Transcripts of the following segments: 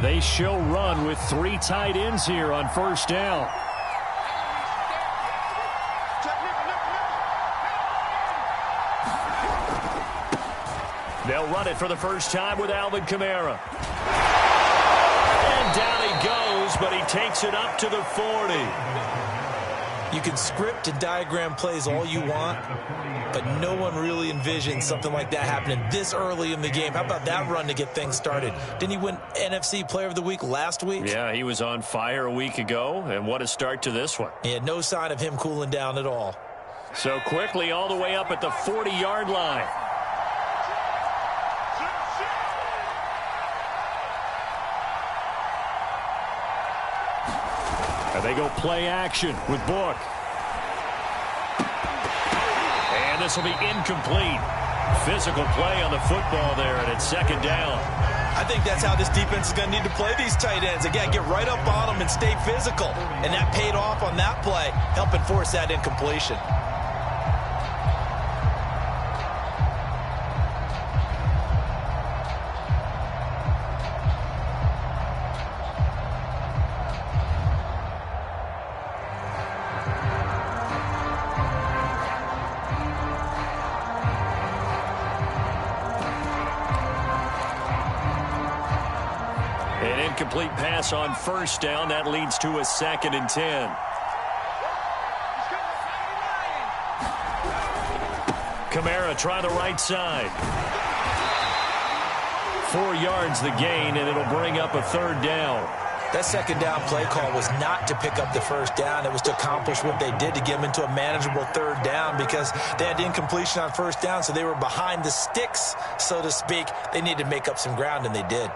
They show run with 3 tight ends here on first down. They'll run it for the first time with Alvin Kamara. And down he goes, but he takes it up to the 40. You can script and diagram plays all you want, but no one really envisions something like that happening this early in the game. How about that run to get things started? Didn't he win NFC Player of the Week last week? Yeah, he was on fire a week ago, and what a start to this one. Yeah, no sign of him cooling down at all. So quickly all the way up at the 40-yard line. And they go play action with Book. And this will be incomplete. Physical play on the football there, and it's second down. I think that's how this defense is going to need to play these tight ends. Again, get right up on them and stay physical. And that paid off on that play, helping force that incompletion. Incomplete pass on first down. That leads to a 2nd and 10. Kamara try the right side. 4 yards the gain, and it'll bring up a 3rd down. That second down play call was not to pick up the first down. It was to accomplish what they did to get them into a manageable 3rd down because they had incompletion on first down, so they were behind the sticks, so to speak. They needed to make up some ground, and they did.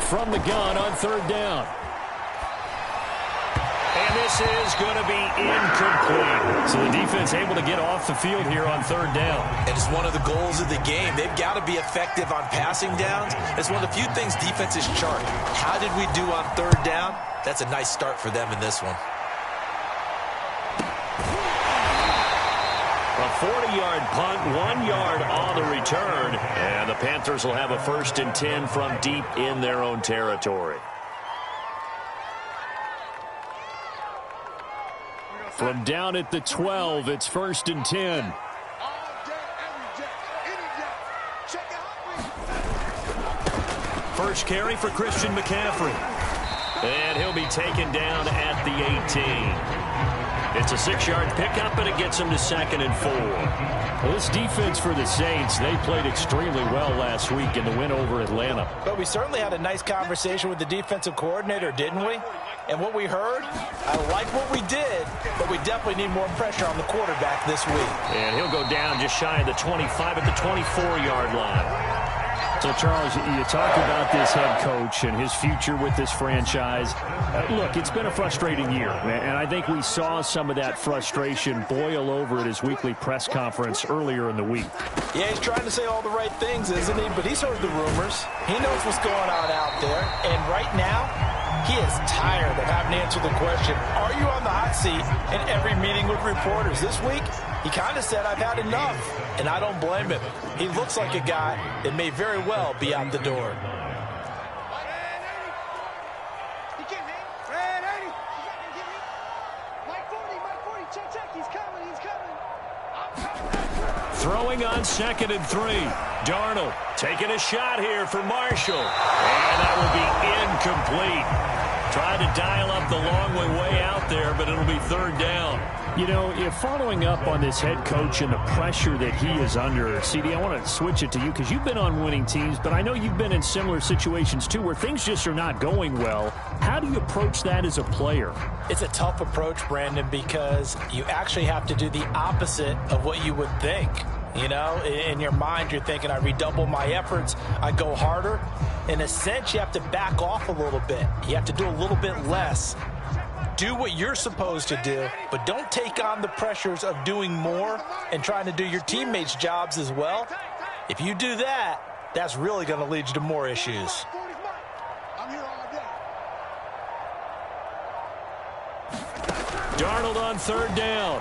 From the gun on 3rd down. And this is going to be incomplete. So the defense able to get off the field here on 3rd down. And it's one of the goals of the game. They've got to be effective on passing downs. It's one of the few things defenses chart. How did we do on 3rd down? That's a nice start for them in this one. A 40-yard punt, 1 yard on the return. And the Panthers will have a 1st and 10 from deep in their own territory. From down at the 12, it's 1st and 10. First carry for Christian McCaffrey. And he'll be taken down at the 18. It's a 6-yard pickup, and it gets him to 2nd and 4. Well, this defense for the Saints, they played extremely well last week in the win over Atlanta. But we certainly had a nice conversation with the defensive coordinator, didn't we? And what we heard, I like what we did, but we definitely need more pressure on the quarterback this week. And he'll go down just shy of the 25 at the 24-yard line. So, Charles, you talk about this head coach and his future with this franchise. Look, it's been a frustrating year, and I think we saw some of that frustration boil over at his weekly press conference earlier in the week. Yeah, he's trying to say all the right things, isn't he? But he's heard the rumors. He knows what's going on out there. And right now, he is tired of having to answer the question, are you on the hot seat in every meeting with reporters? This week, he kind of said, I've had enough, and I don't blame him. He looks like a guy that may very well be out the door. Throwing on 2nd and 3. Darnold taking a shot here for Marshall. And that will be incomplete. Tried to dial up the long way out there, but it'll be 3rd down. You know, if following up on this head coach and the pressure that he is under, CD, I want to switch it to you because you've been on winning teams, but I know you've been in similar situations too where things just are not going well. How do you approach that as a player? It's a tough approach, Brandon, because you actually have to do the opposite of what you would think. You know, in your mind, you're thinking, I redouble my efforts, I go harder. In a sense, you have to back off a little bit. You have to do a little bit less. Do what you're supposed to do, but don't take on the pressures of doing more and trying to do your teammates' jobs as well. If you do that, that's really going to lead you to more issues. Darnold on third down.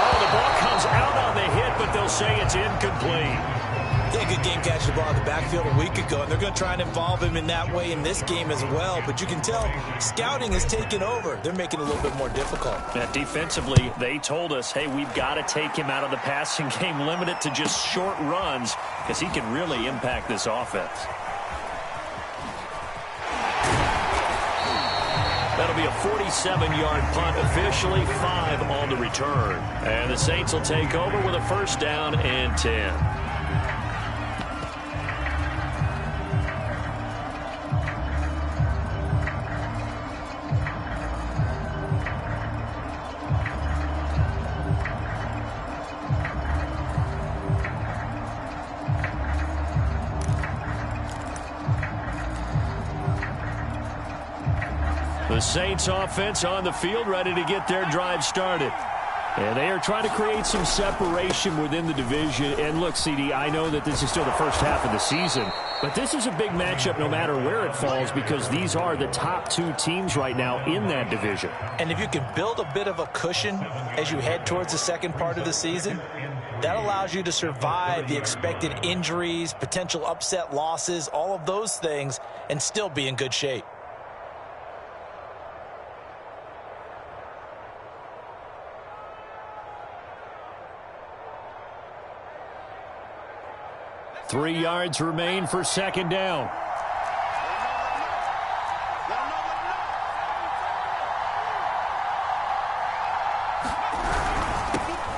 Oh, the ball comes out on the hit, but they'll say it's incomplete. Yeah, good game catching the ball in the backfield a week ago, and they're going to try and involve him in that way in this game as well. But you can tell scouting has taken over. They're making it a little bit more difficult. Defensively, they told us, hey, we've got to take him out of the passing game, limit it to just short runs, because he can really impact this offense. That'll be a 47-yard punt, officially 5 on the return. And the Saints will take over with a first down and 10. The Saints offense on the field, ready to get their drive started. And they are trying to create some separation within the division. And look, CD, I know that this is still the first half of the season, but this is a big matchup no matter where it falls, because these are the top 2 teams right now in that division. And if you can build a bit of a cushion as you head towards the second part of the season, that allows you to survive the expected injuries, potential upset losses, all of those things, and still be in good shape. Three yards remain for second down.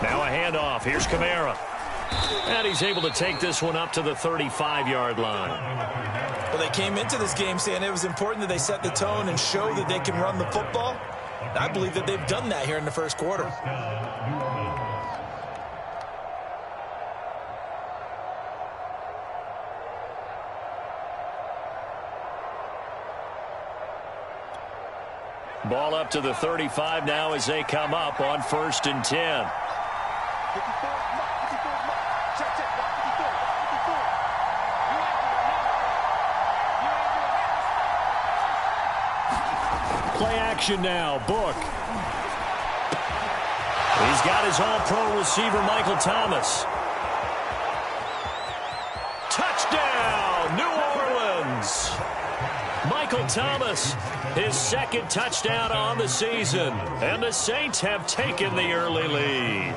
Now a handoff. Here's Kamara. And he's able to take this one up to the 35-yard line. Well, they came into this game saying it was important that they set the tone and show that they can run the football. And I believe that they've done that here in the first quarter. Ball up to the 35 now as they come up on first and 10. Play action now. Book. He's got his all-pro receiver, Michael Thomas. Touchdown, New Orleans. Michael Thomas, his second touchdown on the season. And the Saints have taken the early lead.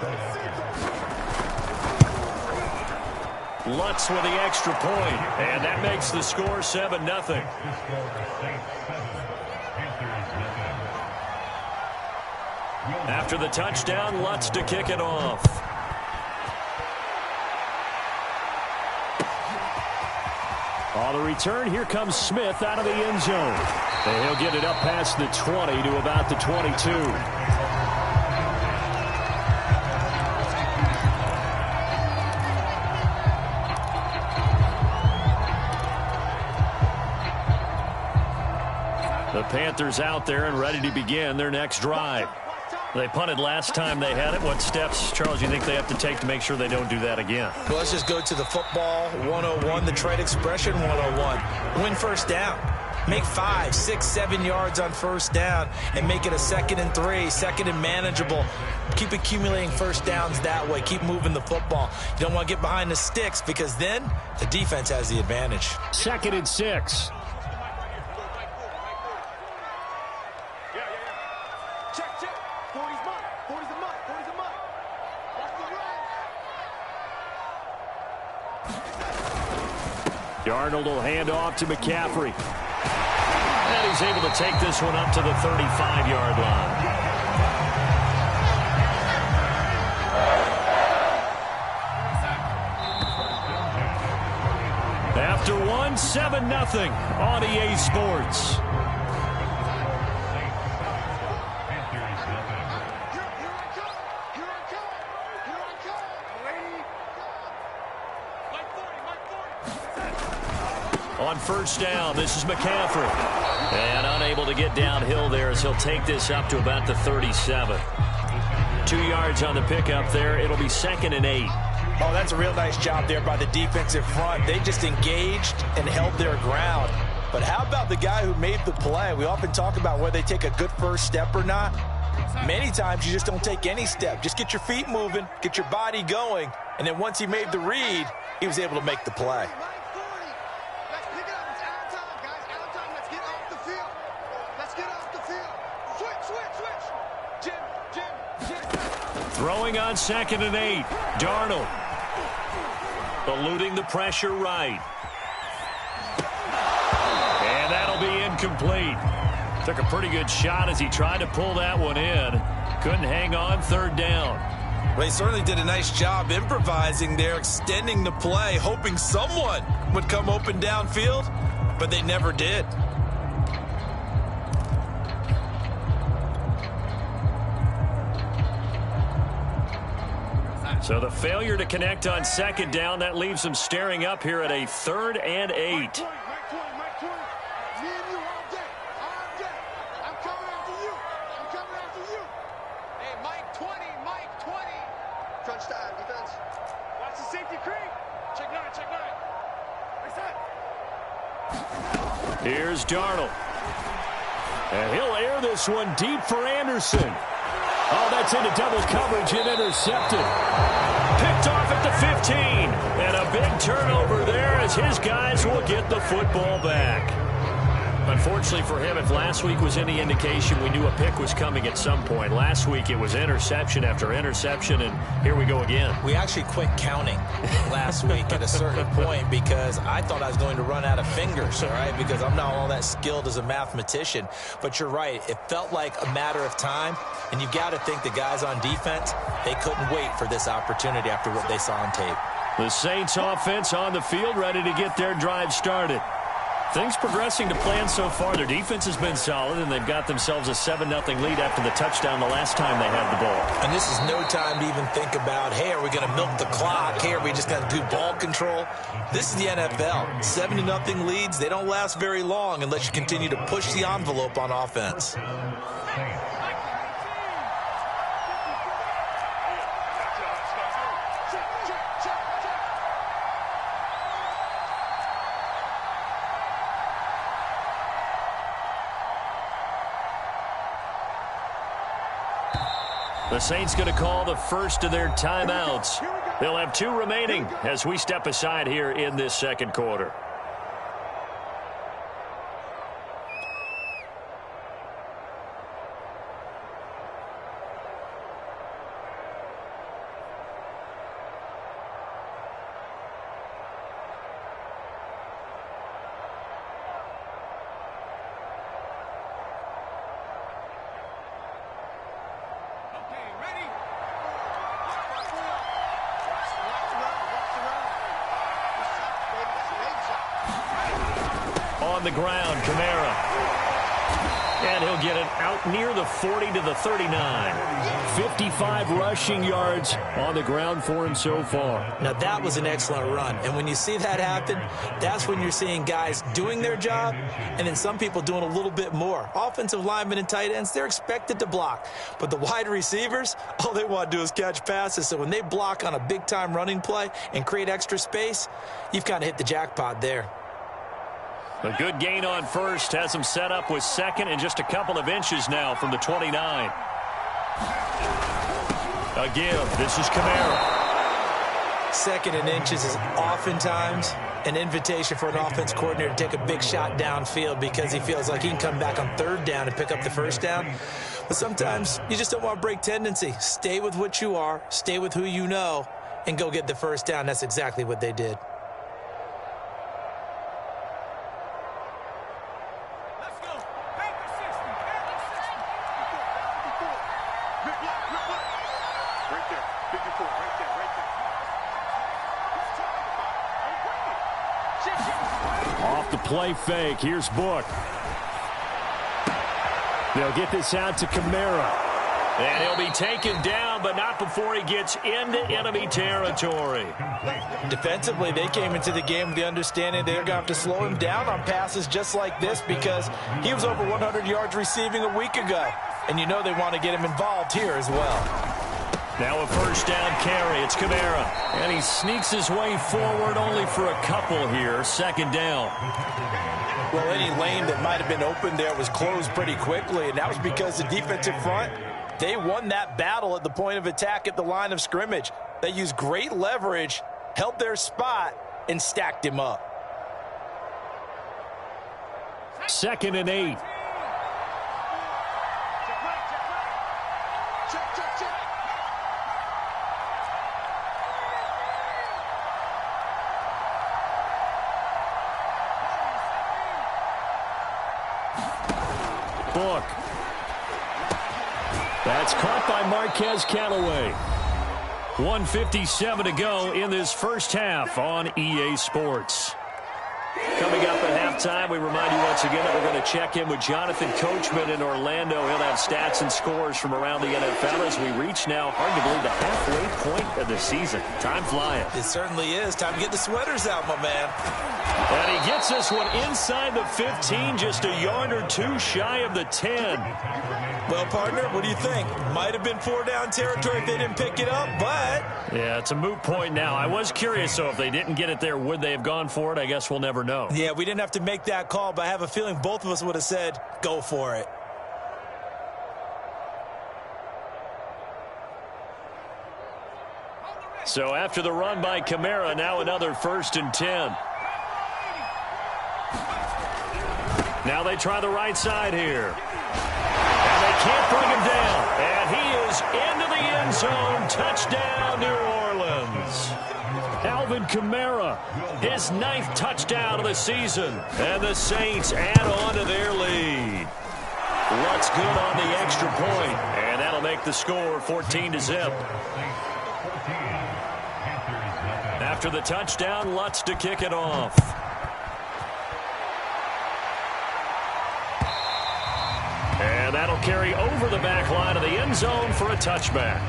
Lutz with the extra point, and that makes the score 7-0. After the touchdown, Lutz to kick it off. On the return, here comes Smith out of the end zone. And he'll get it up past the 20 to about the 22. The Panthers out there and ready to begin their next drive. They punted last time they had it. What steps, Charles, you think they have to take to make sure they don't do that again? Well, let's just go to the football 101, the trade expression 101. Win first down. Make 5, 6, 7 yards on first down and make it a 2nd and 3, second and manageable. Keep accumulating first downs that way. Keep moving the football. You don't want to get behind the sticks because then the defense has the advantage. 2nd and 6. Darnold will hand off to McCaffrey. And he's able to take this one up to the 35-yard line. After one, 7-0 on EA Sports. On first down, this is McCaffrey. And unable to get downhill there as he'll take this up to about the 37. 2 yards on the pickup there. It'll be 2nd and 8. Oh, that's a real nice job there by the defensive front. They just engaged and held their ground. But how about the guy who made the play? We often talk about whether they take a good first step or not. Many times you just don't take any step. Just get your feet moving, get your body going, and then once he made the read, he was able to make the play. Throwing on 2nd and 8. Darnold. Eluding the pressure right. And that'll be incomplete. Took a pretty good shot as he tried to pull that one in. Couldn't hang on. 3rd down. Well, he certainly did a nice job improvising there, extending the play, hoping someone would come open downfield, but they never did. So the failure to connect on 2nd down, that leaves them staring up here at a 3rd and 8. Here's Darnold. And he'll air this one deep for Anderson. Oh, that's into double coverage and intercepted. Picked off at the 15. And a big turnover there as his guys will get the football back. Unfortunately for him, if last week was any indication, we knew a pick was coming at some point. Last week it was interception after interception, and here we go again. We actually quit counting last week at a certain point because I thought I was going to run out of fingers, all right, because I'm not all that skilled as a mathematician. But you're right. It felt like a matter of time, and you've got to think the guys on defense, they couldn't wait for this opportunity after what they saw on tape. The Saints offense on the field, ready to get their drive started. Things progressing to plan so far. Their defense has been solid, and they've got themselves a 7-0 lead after the touchdown the last time they had the ball. And this is no time to even think about, hey, are we going to milk the clock? Hey, are we just going to do ball control? This is the NFL. 7-0 leads, they don't last very long unless you continue to push the envelope on offense. The Saints going to call the first of their timeouts. They'll have 2 remaining as we step aside here in this second quarter. On the ground, Kamara. And he'll get it out near the 40 to the 39. 55 rushing yards on the ground for him so far. Now, that was an excellent run. And when you see that happen, that's when you're seeing guys doing their job and then some people doing a little bit more. Offensive linemen and tight ends, they're expected to block. But the wide receivers, all they want to do is catch passes. So when they block on a big-time running play and create extra space, you've kind of hit the jackpot there. A good gain on first has him set up with 2nd and just a couple of inches now from the 29. A give. This is Kamara. 2nd and inches is oftentimes an invitation for an offense coordinator to take a big shot downfield because he feels like he can come back on 3rd down and pick up the 1st down. But sometimes you just don't want to break tendency. Stay with what you are, stay with who you know, and go get the 1st down. That's exactly what they did. Off the play fake. Here's Book. They'll get this out to Kamara. And he'll be taken down, but not before he gets into enemy territory. Defensively, they came into the game with the understanding they're going to have to slow him down on passes just like this because he was over 100 yards receiving a week ago. And you know they want to get him involved here as well. Now a first down carry. It's Kamara. And he sneaks his way forward only for a couple here. Second down. Well, any lane that might have been open there was closed pretty quickly, and that was because the defensive front, they won that battle at the point of attack at the line of scrimmage. They used great leverage, held their spot, and stacked him up. 2nd and 8. Book. That's caught by Marquez Callaway. 1:57 to go in this first half on EA Sports. Coming up at halftime, we remind you once again that we're going to check in with Jonathan Coachman in Orlando. He'll have stats and scores from around the NFL as we reach now, hard to believe, the halfway point of the season. Time flying. It certainly is. Time to get the sweaters out, my man. And he gets this one inside the 15, just a yard or two shy of the 10. Well, partner, what do you think? Might have been 4-down territory if they didn't pick it up, but... Yeah, it's a moot point now. I was curious, so if they didn't get it there, would they have gone for it? I guess we'll never know. Yeah, we didn't have to make that call, but I have a feeling both of us would have said, go for it. So after the run by Kamara, now another 1st and 10. Now they try the right side here. And they can't bring him down. And he is into the end zone. Touchdown, New Orleans. Alvin Kamara, his 9th touchdown of the season. And the Saints add on to their lead. Lutz good on the extra point. And that'll make the score 14-0. After the touchdown, Lutz to kick it off. And that'll carry over the back line of the end zone for a touchback.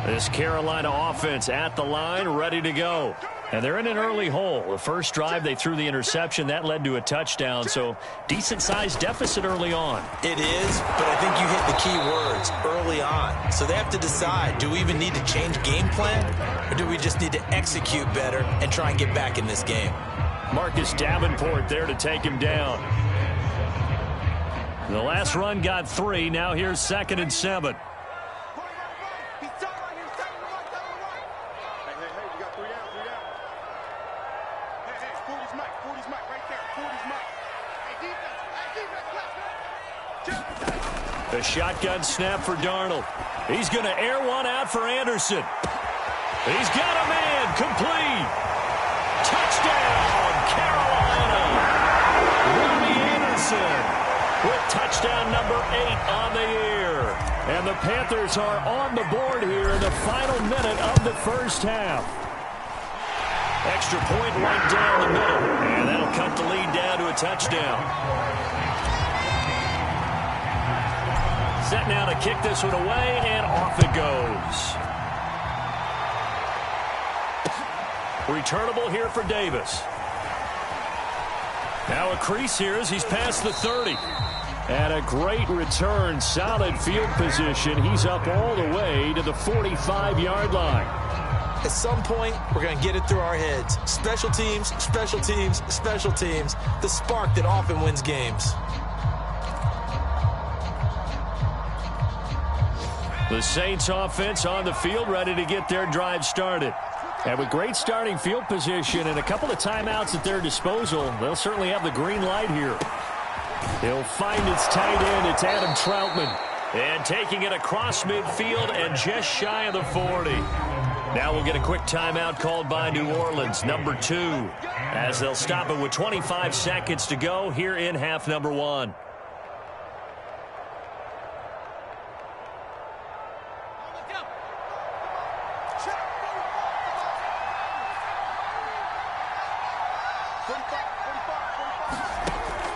This Carolina offense at the line, ready to go. And they're in an early hole. The first drive, they threw the interception. That led to a touchdown, so decent-sized deficit early on. It is, but I think you hit the key words, early on. So they have to decide, do we even need to change game plan, or do we just need to execute better and try and get back in this game? Marcus Davenport there to take him down. The last run got 3. Now here's 2nd and 7. A shotgun snap for Darnold. He's going to air one out for Anderson. He's got a man. Complete. Touchdown, Carolina. Robbie Anderson with touchdown number 8 on the year. And the Panthers are on the board here in the final minute of the first half. Extra point right down the middle. And that'll cut the lead down to a touchdown. Set now to kick this one away, and off it goes. Returnable here for Davis. Now a crease here as he's past the 30. And a great return, solid field position. He's up all the way to the 45-yard line. At some point, we're going to get it through our heads. Special teams, special teams, special teams. The spark that often wins games. The Saints offense on the field, ready to get their drive started. And with great starting field position and a couple of timeouts at their disposal, they'll certainly have the green light here. He'll find its tight end. It's Adam Troutman. And taking it across midfield and just shy of the 40. Now we'll get a quick timeout called by New Orleans, number 2, as they'll stop it with 25 seconds to go here in half number 1.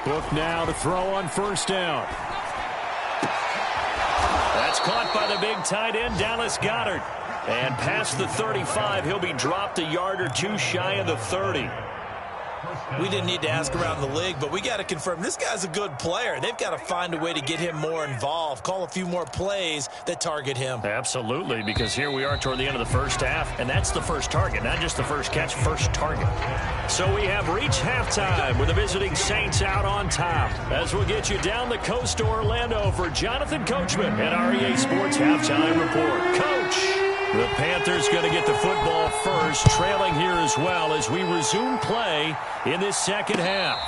Book now to throw on first down. That's caught by the big tight end, Dallas Goedert. And past the 35, he'll be dropped a yard or two shy of the 30. We didn't need to ask around the league, but we got to confirm this guy's a good player. They've got to find a way to get him more involved, call a few more plays that target him. Absolutely, because here we are toward the end of the first half, and that's the first target, not just the first catch, first target. So we have reached halftime with the visiting Saints out on top. As we'll get you down the coast to Orlando for Jonathan Coachman and our EA Sports Halftime Report. Coach! The Panthers going to get the football first, trailing here as well as we resume play in this second half.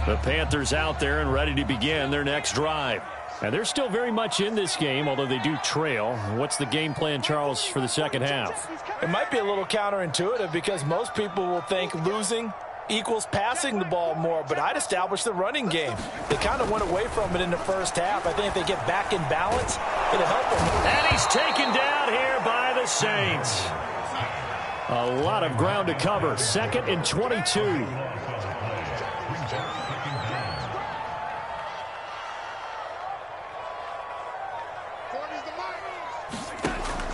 The Panthers out there and ready to begin their next drive. And they're still very much in this game, although they do trail. What's the game plan, Charles, for the second half? It might be a little counterintuitive because most people will think losing equals passing the ball more, but I'd establish the running game. They kind of went away from it in the first half. I think if they get back in balance, it'll help them. And he's taken down here by the Saints. A lot of ground to cover. 2nd and 22.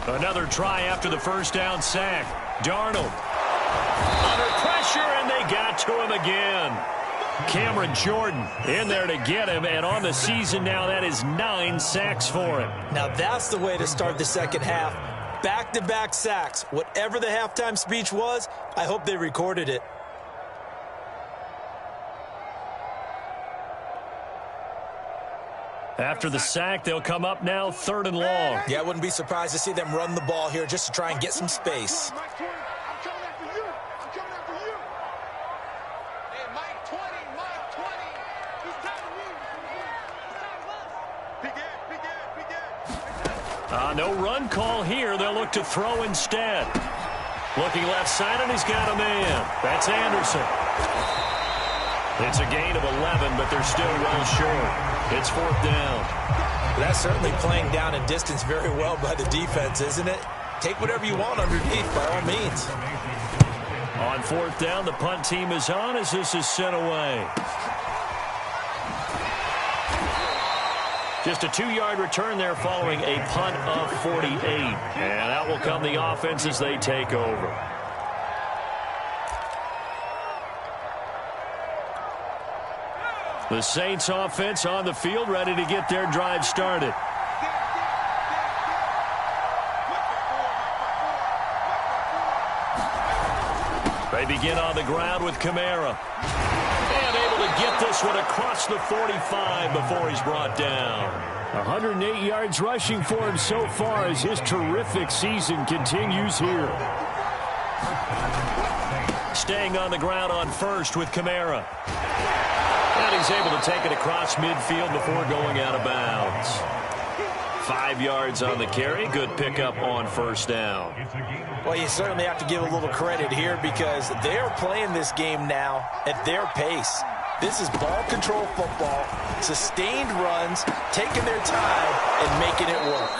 Another try after the first down sack. Darnold under pressure, and they got to him again. Cameron Jordan in there to get him, and on the season now, that is 9 sacks for him. Now that's the way to start the second half. Back-to-back sacks. Whatever the halftime speech was, I hope they recorded it. After the sack, they'll come up now 3rd and long. Yeah, I wouldn't be surprised to see them run the ball here just to try and get some space. No run call here. They'll look to throw instead. Looking left side, and he's got a man. That's Anderson. It's a gain of 11, but they're still well short. It's 4th down. That's certainly playing down in distance very well by the defense, isn't it? Take whatever you want underneath, by all means. On 4th down, the punt team is on as this is sent away. Just a 2-yard return there following a punt of 48. And out will come the offense as they take over. The Saints offense on the field, ready to get their drive started. They begin on the ground with Kamara. And able to get this one across the 45 before he's brought down. 108 yards rushing for him so far as his terrific season continues here. Staying on the ground on first with Kamara. And he's able to take it across midfield before going out of bounds. 5 yards on the carry. Good pickup on first down. Well, you certainly have to give a little credit here because they're playing this game now at their pace. This is ball control football, sustained runs, taking their time, and making it work.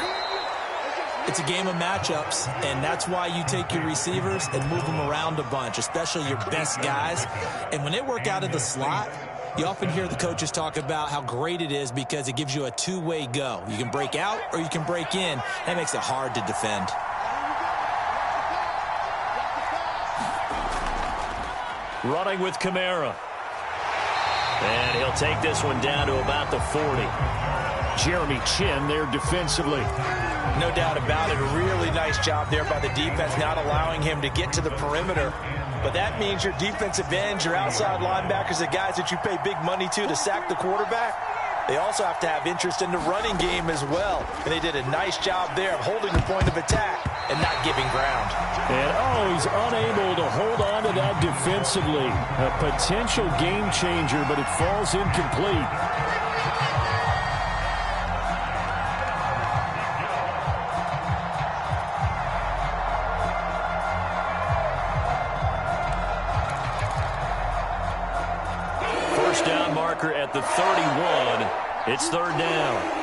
It's a game of matchups, and that's why you take your receivers and move them around a bunch, especially your best guys. And when they work out of the slot, you often hear the coaches talk about how great it is because it gives you a two-way go. You can break out or you can break in. That makes it hard to defend. Running with Kamara. And he'll take this one down to about the 40. Jeremy Chin there defensively. No doubt about it. A really nice job there by the defense, not allowing him to get to the perimeter. But that means your defensive ends, your outside linebackers, the guys that you pay big money to sack the quarterback, they also have to have interest in the running game as well. And they did a nice job there of holding the point of attack and not giving ground. And, he's unable to hold on to that defensively. A potential game changer, but it falls incomplete. First down marker at the 31. It's third down.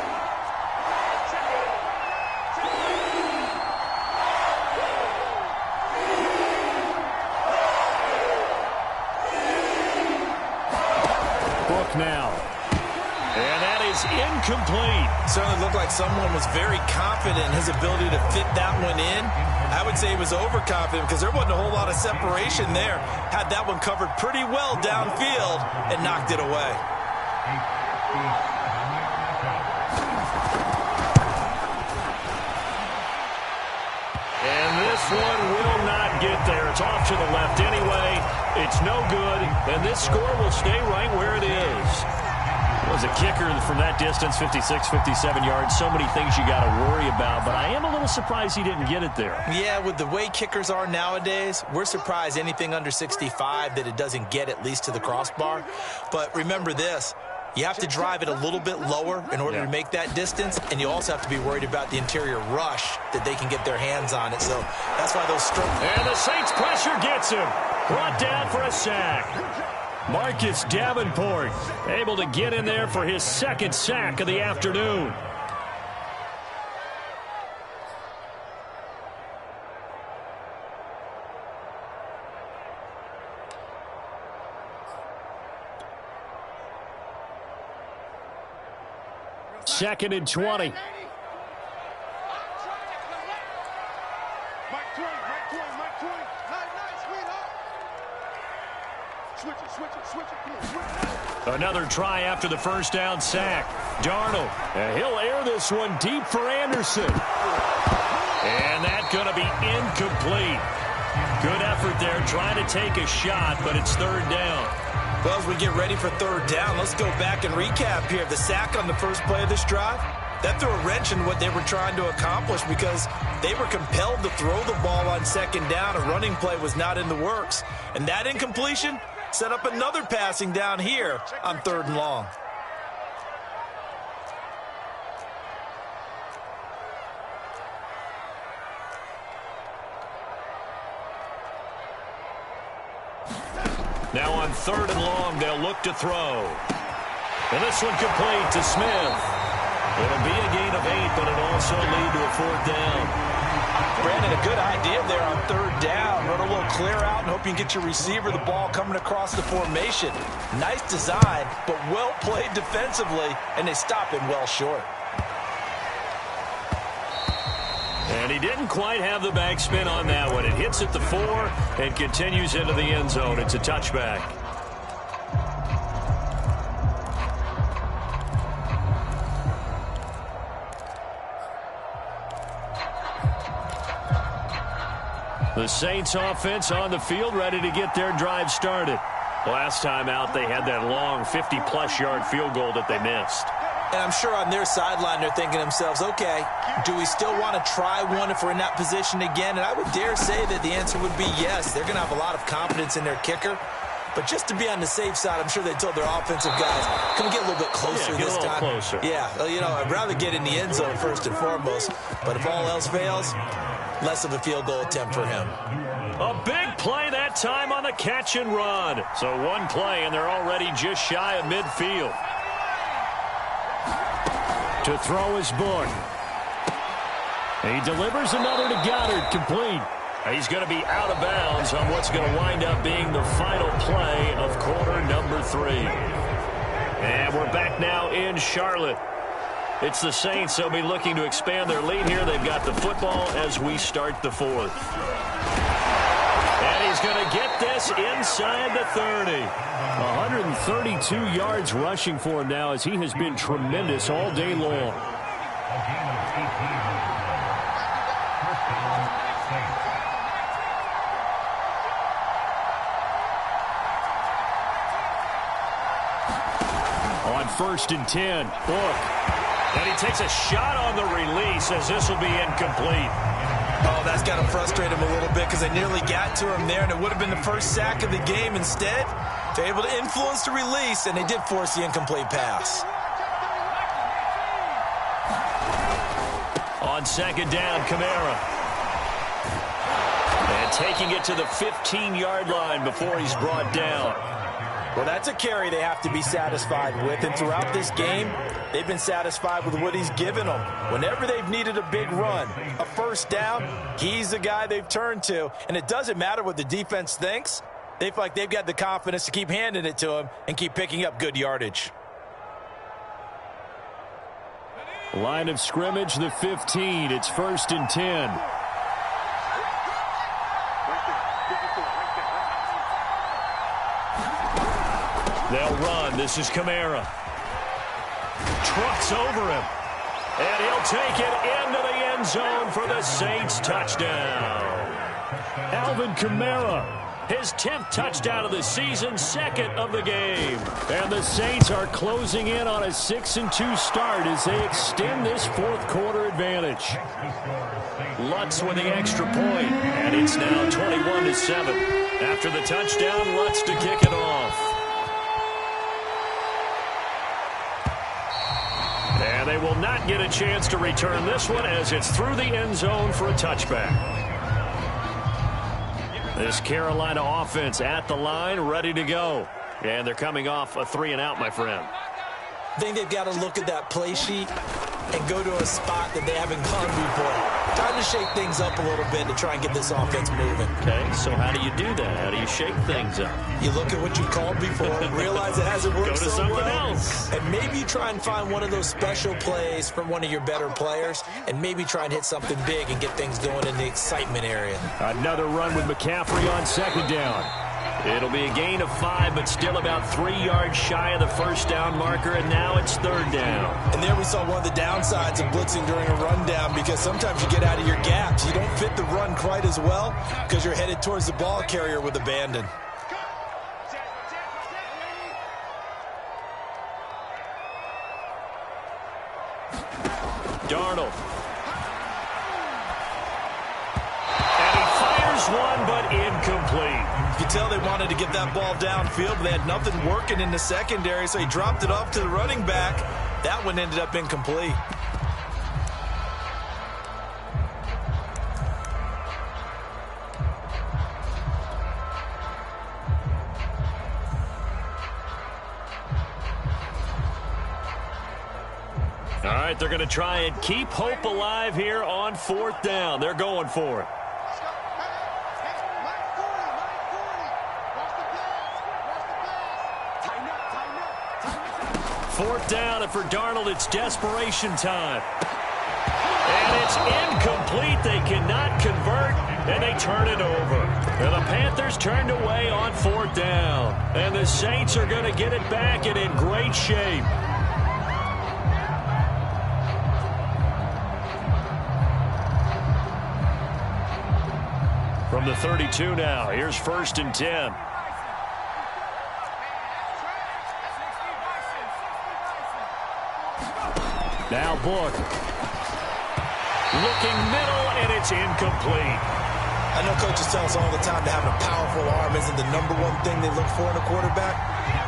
Now. And that is incomplete. Certainly looked like someone was very confident in his ability to fit that one in. I would say he was overconfident because there wasn't a whole lot of separation there. Had that one covered pretty well downfield and knocked it away. And this one will not get there. It's off to the left anyway. It's no good, and this score will stay right where it is. It was a kicker from that distance, 56, 57 yards. So many things you got to worry about, but I am a little surprised he didn't get it there. Yeah, with the way kickers are nowadays, we're surprised anything under 65 that it doesn't get at least to the crossbar. But remember this. You have to drive it a little bit lower in order to make that distance, and you also have to be worried about the interior rush that they can get their hands on it. So that's why those strokes. And the Saints pressure gets him. Brought down for a sack. Marcus Davenport able to get in there for his second sack of the afternoon. Second and 20. Another try after the first down sack. Darnold, and he'll air this one deep for Anderson. And that's going to be incomplete. Good effort there trying to take a shot, but it's third down. Well, as we get ready for third down, let's go back and recap here. The sack on the first play of this drive, that threw a wrench in what they were trying to accomplish because they were compelled to throw the ball on second down. A running play was not in the works. And that incompletion set up another passing down here on third and long. Now on third and long, they'll look to throw. And this one complete to Smith. It'll be a gain of 8, but it'll also lead to a fourth down. Brandon, a good idea there on third down. Run a little clear out and hope you can get your receiver the ball coming across the formation. Nice design, but well played defensively, and they stop him well short. And he didn't quite have the backspin on that one. It hits at the 4 and continues into the end zone. It's a touchback. The Saints offense on the field ready to get their drive started. Last time out, they had that long 50-plus yard field goal that they missed. And I'm sure on their sideline they're thinking to themselves, okay, do we still want to try one if we're in that position again? And I would dare say that the answer would be yes. They're going to have a lot of confidence in their kicker. But just to be on the safe side, I'm sure they told their offensive guys, come get a little bit closer this time. Closer. Yeah, you know, I'd rather get in the end zone first and foremost. But if all else fails, less of a field goal attempt for him. A big play that time on the catch and run. So one play, and they're already just shy of midfield. To throw his book. He delivers another to Goddard, complete. He's going to be out of bounds on what's going to wind up being the final play of quarter number 3. And we're back now in Charlotte. It's the Saints. They'll be looking to expand their lead here. They've got the football as we start the 4th. And he's going to get this inside the 30. 132 yards rushing for him now, as he has been tremendous all day long. On 1st and 10, Book. And he takes a shot on the release, as this will be incomplete. Oh, that's got to frustrate him a little bit, because they nearly got to him there, and it would have been the first sack of the game. Instead, they're able to influence the release, and they did force the incomplete pass. On 2nd down, Kamara. And taking it to the 15-yard line before he's brought down. Well, that's a carry they have to be satisfied with, and throughout this game, they've been satisfied with what he's given them. Whenever they've needed a big run, a first down, he's the guy they've turned to. And it doesn't matter what the defense thinks. They feel like they've got the confidence to keep handing it to him and keep picking up good yardage. Line of scrimmage, the 15. It's 1st and 10. They'll run. This is Kamara. Trucks over him. And he'll take it into the end zone for the Saints touchdown. Alvin Kamara, his 10th touchdown of the season, 2nd of the game. And the Saints are closing in on a 6-2 start as they extend this 4th quarter advantage. Lutz with the extra point, and it's now 21-7. After the touchdown, Lutz to kick it off. And they will not get a chance to return this one, as it's through the end zone for a touchback. This Carolina offense at the line, ready to go. And they're coming off a 3-and-out, my friend. I think they've got to look at that play sheet and go to a spot that they haven't gone before. Time to shake things up a little bit to try and get this offense moving. Okay, so how do you do that? How do you shake things up? You look at what you called before, realize it hasn't worked so well, else. and maybe you try and find one of those special plays from one of your better players, and maybe try and hit something big and get things going in the excitement area. Another run with McCaffrey on 2nd down. It'll be a gain of 5, but still about 3 yards shy of the first down marker, and now it's 3rd down. And there we saw one of the downsides of blitzing during a rundown, because sometimes you get out of your gaps. You don't fit the run quite as well because you're headed towards the ball carrier with abandon. Darnold. And he fires one, but incomplete. You could tell they wanted to get that ball downfield, but they had nothing working in the secondary, so he dropped it off to the running back. That one ended up incomplete. All right, they're going to try and keep hope alive here on 4th down. They're going for it. Fourth down, and for Darnold, it's desperation time. And it's incomplete. They cannot convert, and they turn it over. And the Panthers turned away on 4th down. And the Saints are going to get it back and in great shape. From the 32 now, here's 1st and 10. Now Book. Looking middle, and it's incomplete. I know coaches tell us all the time that having a powerful arm isn't the #1 thing they look for in a quarterback.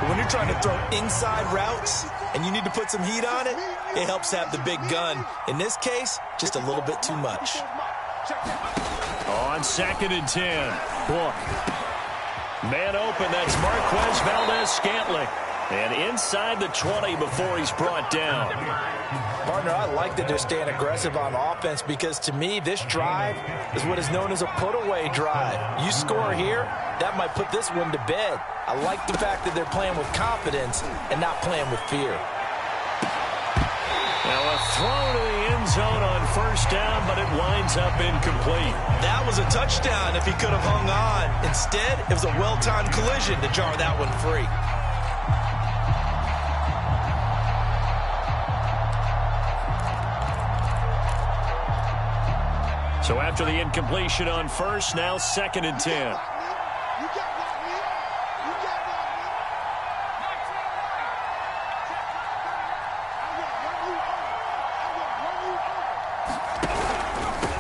But when you're trying to throw inside routes and you need to put some heat on it, it helps have the big gun. In this case, just a little bit too much. On 2nd and 10. book. Man open, that's Marquez Valdez-Scantling. And inside the 20 before he's brought down. Partner, I like that they're staying aggressive on offense because to me, this drive is what is known as a put-away drive. You score here, that might put this one to bed. I like the fact that they're playing with confidence and not playing with fear. Now a throw to the end zone on first down, but it winds up incomplete. That was a touchdown if he could have hung on. Instead, it was a well-timed collision to jar that one free. So after the incompletion on first, now 2nd and 10.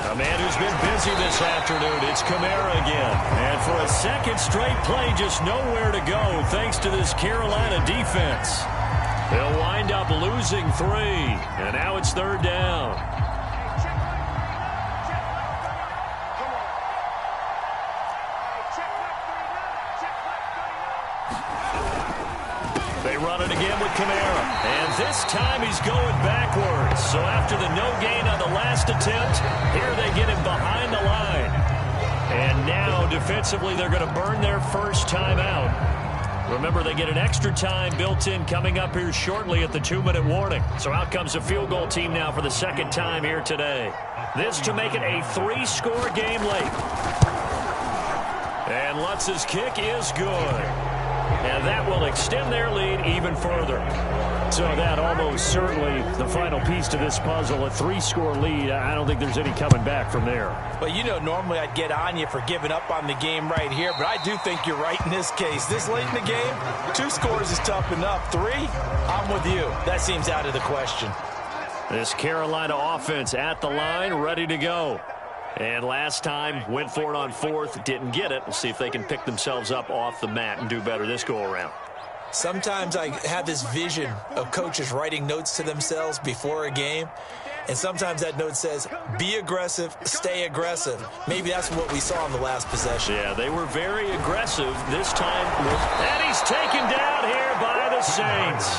A man who's been busy this afternoon, it's Kamara again. And for a second straight play, just nowhere to go thanks to this Carolina defense. They'll wind up losing 3, and now it's 3rd down. They run it again with Kamara. And this time he's going backwards. So after the no gain on the last attempt, here they get him behind the line. And now defensively they're going to burn their first time out. Remember, they get an extra time built in coming up here shortly at the 2-minute warning. So out comes a field goal team now for the second time here today. This to make it a 3-score game late. And Lutz's kick is good. And that will extend their lead even further. So that almost certainly the final piece to this puzzle, a 3-score lead. I don't think there's any coming back from there. But you know, normally I'd get on you for giving up on the game right here, but I do think you're right in this case. This late in the game, 2 scores is tough enough. 3, I'm with you. That seems out of the question. This Carolina offense at the line, ready to go. And last time, went for it on 4th, didn't get it. We'll see if they can pick themselves up off the mat and do better this go-around. Sometimes I have this vision of coaches writing notes to themselves before a game, and sometimes that note says, be aggressive, stay aggressive. Maybe that's what we saw in the last possession. Yeah, they were very aggressive this time. And he's taken down here by the Saints.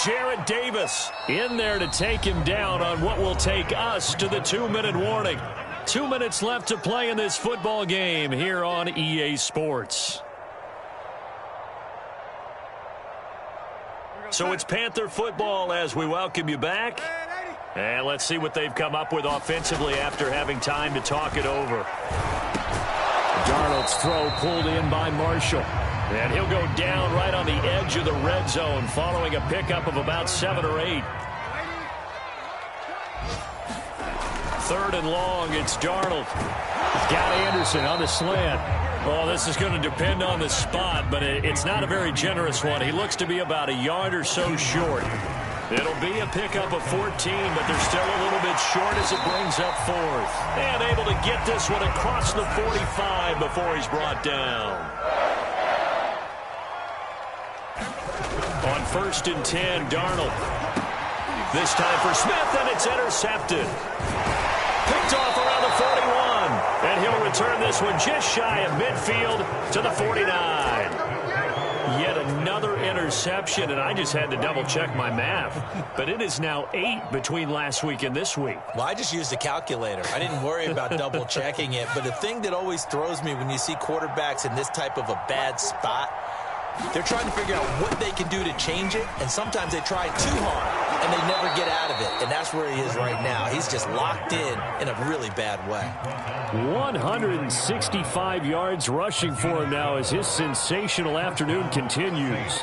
Jarrett Davis in there to take him down on what will take us to the 2-minute warning. 2 minutes left to play in this football game here on EA Sports. So it's Panther football as we welcome you back. And let's see what they've come up with offensively after having time to talk it over. Darnold's throw pulled in by Marshall. And he'll go down right on the edge of the red zone following a pickup of about 7 or 8. 3rd and long, it's Darnold. Got Anderson on the slant. Oh, this is going to depend on the spot, but it's not a very generous one. He looks to be about a yard or so short. It'll be a pickup of 14, but they're still a little bit short as it brings up 4th. And able to get this one across the 45 before he's brought down. On 1st and 10, Darnold. This time for Smith, and it's intercepted. Picked off around the 41. And he'll return this one just shy of midfield to the 49. Yet another interception, and I just had to double-check my math. But it is now 8 between last week and this week. Well, I just used a calculator. I didn't worry about double-checking it. But the thing that always throws me when you see quarterbacks in this type of a bad spot, they're trying to figure out what they can do to change it, and sometimes they try too hard, and they never get out of it, and that's where he is right now. He's just locked in a really bad way. 165 yards rushing for him now as his sensational afternoon continues.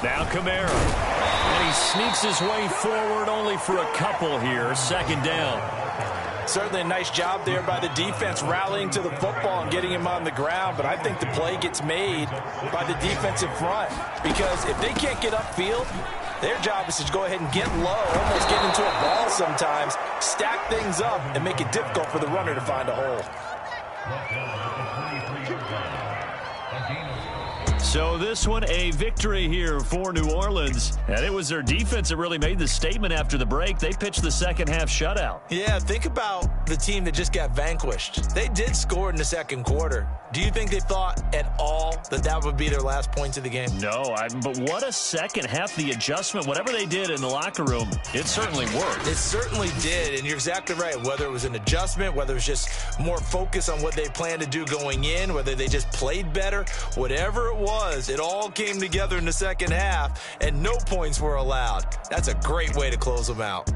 Now Kamara, and he sneaks his way forward only for a couple here, 2nd down. Certainly a nice job there by the defense rallying to the football and getting him on the ground, but I think the play gets made by the defensive front because if they can't get upfield, their job is to go ahead and get low, almost get into a ball sometimes, stack things up, and make it difficult for the runner to find a hole. So this one, a victory here for New Orleans. And it was their defense that really made the statement after the break. They pitched the second half shutout. Yeah, think about the team that just got vanquished. They did score in the second quarter. Do you think they thought at all that that would be their last points of the game? No, but what a second half. The adjustment, whatever they did in the locker room, it certainly worked. It certainly did, and you're exactly right. Whether it was an adjustment, whether it was just more focus on what they planned to do going in, whether they just played better, whatever it was, it all came together in the second half, and no points were allowed. That's a great way to close them out.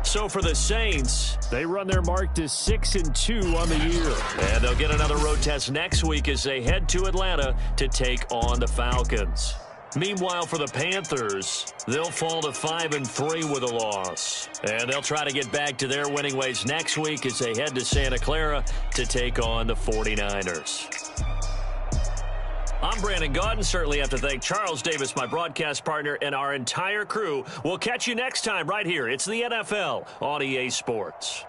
So for the Saints, they run their mark to 6-2 on the year. And they'll get another road test next week as they head to Atlanta to take on the Falcons. Meanwhile, for the Panthers, they'll fall to 5-3 with a loss. And they'll try to get back to their winning ways next week as they head to Santa Clara to take on the 49ers. I'm Brandon Gaudin. Certainly have to thank Charles Davis, my broadcast partner, and our entire crew. We'll catch you next time right here. It's the NFL on EA Sports.